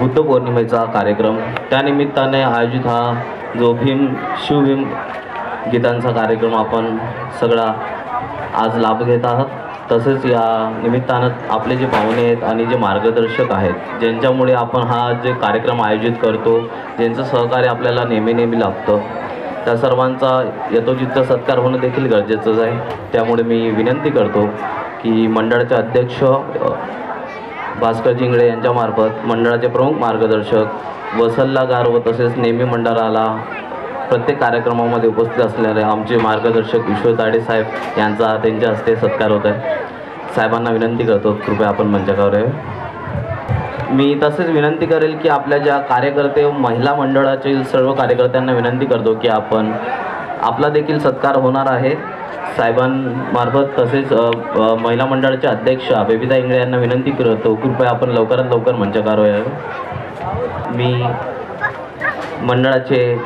बुद्ध पौर्णिमेचा कार्यक्रम, त्यानिमित्ताने आयोजित हा जो शिवभीम गीतांचा कार्यक्रम आपण सगळा आज लाभ घेत आहात। तसेच या निमित्तानं आपले जे पाहुणे आहेत आणि जे मार्गदर्शक आहेत, ज्यांच्यामुळे आपण हा जे कार्यक्रम आयोजित करतो, ज्यांचं सहकार्य आपल्याला नेहमी लाभतं, त्या सर्वांचा यथोचित सत्कार होणं देखील गरजेचंच आहे। त्यामुळे मी विनंती करतो की मंडळाचे अध्यक्ष भास्कर जिंगळे यांच्यामार्फत मंडळाचे प्रमुख मार्गदर्शक व सल्लागार व तसेच नेहमी मंडळाला प्रत्येक कार्यक्रमामध्ये उपस्थित असलेले आमचे मार्गदर्शक ईश्वर ताडे साहेब यांचा त्यांच्या हस्ते सत्कार होत आहे। साहेबांना विनंती करतो कृपया आपण मंचावर यावे। मी तसेच विनंती करेल की आपल्या ज्या कार्यकर्ते महिला मंडळातील सर्व कार्यकर्त्यांना विनंती करतो की आपला देखील सत्कार होणार आहे साहेबांमार्फत। तसेच महिला मंडळाचे अध्यक्ष बेबीताई इंगळे यांना विनंती करतो कृपया आपण लवकरात लवकर मंचावर यावे। मी मंडळाचे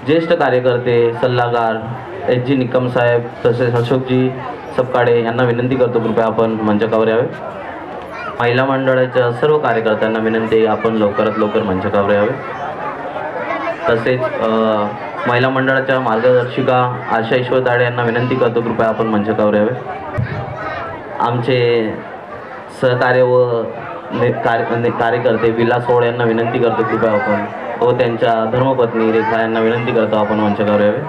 ज्येष्ठ कार्यकर्ते सल्लागार एच.जी. निकम साहेब तसेच अशोकजी सपकाळे यांना विनंती करतो कृपया आपण मंचावर यावे। महिला मंडळाच्या सर्व कार्यकर्त्यांना विनंती आपण लवकरात लवकर मंचावर यावे। तसेच महिला मंडळाच्या मार्गदर्शिका आशा ईश्वर ताडे यांना विनंती करतो कृपया आपण मंचावर यावे। आमचे सहकार्य व कार्यकर्ते विलास ओळ यांना विनंती करतो कृपया आपण व त्यांच्या धर्मपत्नी रेखा यांना विनंती करतो आपण मंचावर यावे।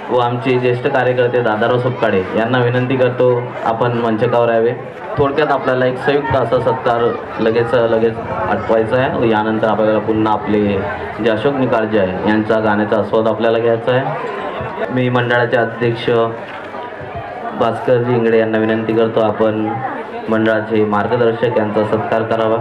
व आमचे ज्येष्ठ कार्यकर्ते दादाराव सपकाळे यांना विनंती करतो आपण मंचावर यावे। थोडक्यात आपल्याला एक संयुक्त असा सत्कार लगेच आठवायचा आहे व यानंतर आपल्याला पुन्हा आपले जे अशोक निकाळजे आहे यांचा गाण्याचा आस्वाद आपल्याला घ्यायचा आहे। मी मंडळाचे अध्यक्ष भास्कर जिंगळे यांना विनंती करतो आपण मंडळाचे मार्गदर्शक यांचा सत्कार करावा।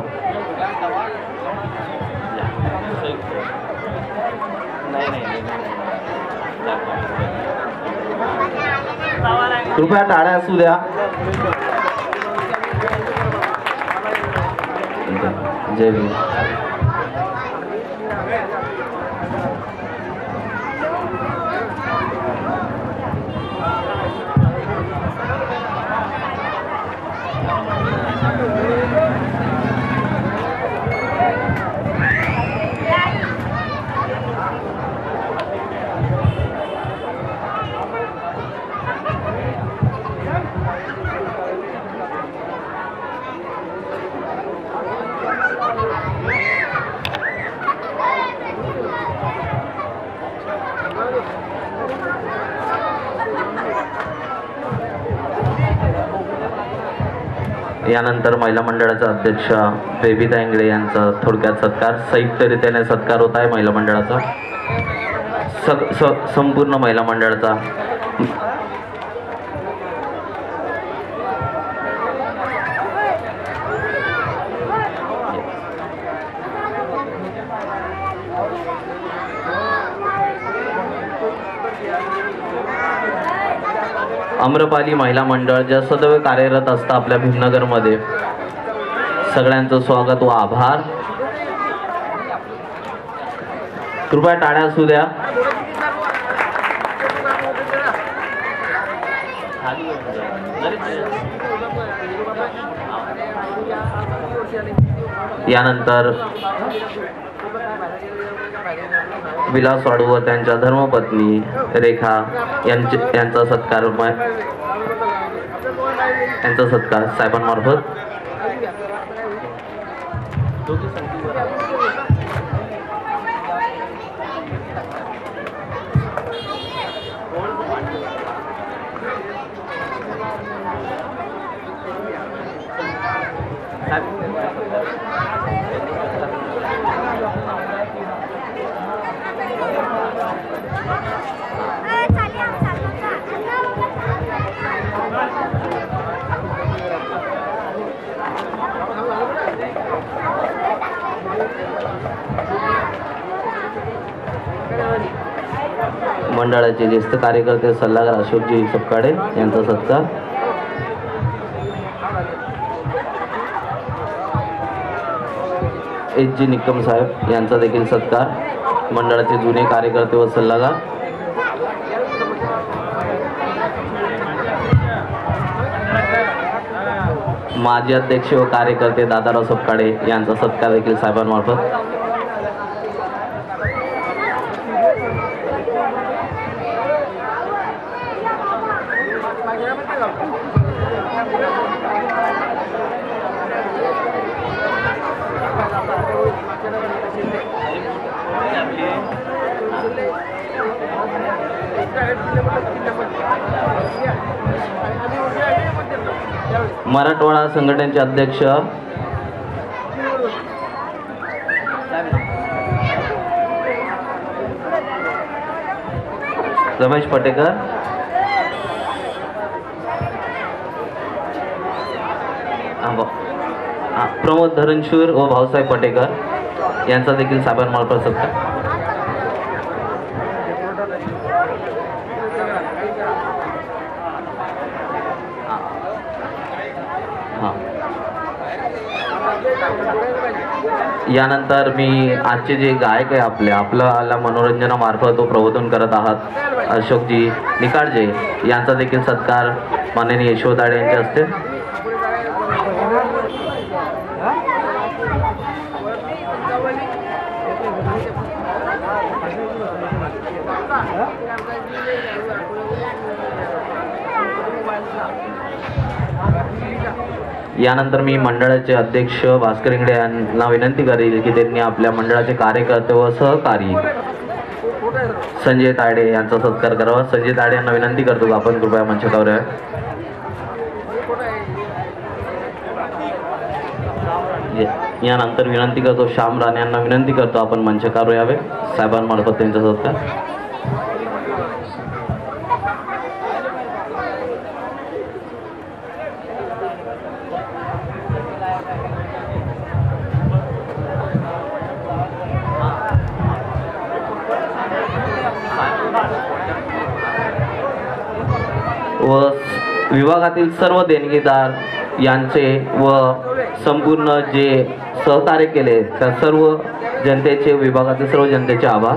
कृपया टाळ्या असू द्या। जय भीम। यानंतर महिला मंडळाचा अध्यक्ष बेबीताई इंगळे यांचा थोडक्यात सत्कार संयुक्तरित्याने सत्कार होत आहे। महिला मंडळाचा संपूर्ण महिला मंडळाचा आम्रपाली महिला मंडळ ज्या सदैव कार्यरत असतं आपल्या भीमनगरमध्ये, सगळ्यांचं स्वागत व आभार। कृपया टाळ्या असू द्या। यानंतर विलास वाडू व त्यांच्या धर्मपत्नी रेखा यांचा सत्कार साहेबांमार्फत। मंडळाचे ज्येष्ठ कार्यकर्ते सल्लागार अशोकजी सपकाळे यांचा सत्कार। एच.जी. निकम साहेब यांचा देखील सत्कार। मंडळाचे जुने कार्यकर्ते व सल्लागार माजी अध्यक्ष व कार्यकर्ते दादाराव सपकाळे यांचा सत्कार देखील साहेबांमार्फत. मराठवाडा संघटनेचे अध्यक्ष रमेश पटेकर, प्रमोद धरणशूर व भाऊसाहेब पटेकर यांचा देखील साहेबांमार्फत सत्कार. यानंतर मी आजचे जे गायक आहे आपल्याला मनोरंजनामार्फत तो प्रबोधन करत आहात अशोकजी निकाळजे यांचा देखील सत्कार माननीय यशवंत ताडे यांच्या हस्ते. यानंतर मी मंडळाचे अध्यक्ष भास्कर इंगडे यांना विनंती करेल की त्यांनी आपल्या मंडळाचे कार्यकर्ते व सहकारी संजय ताडे यांचा सत्कार करावा. संजय ताडे यांना विनंती करतो की आपण कृपया मंचावर यावे. यानंतर विनंती करतो श्याम राणे यांना विनंती करतो आपण मंचावर यावे. साहेबांमार्फत त्यांचा सत्कार. व विभागातील सर्व देणगीदार यांचे व संपूर्ण जे सहकार्य केले त्या सर्व जनतेचे विभागातील सर्व जनतेचे आभार.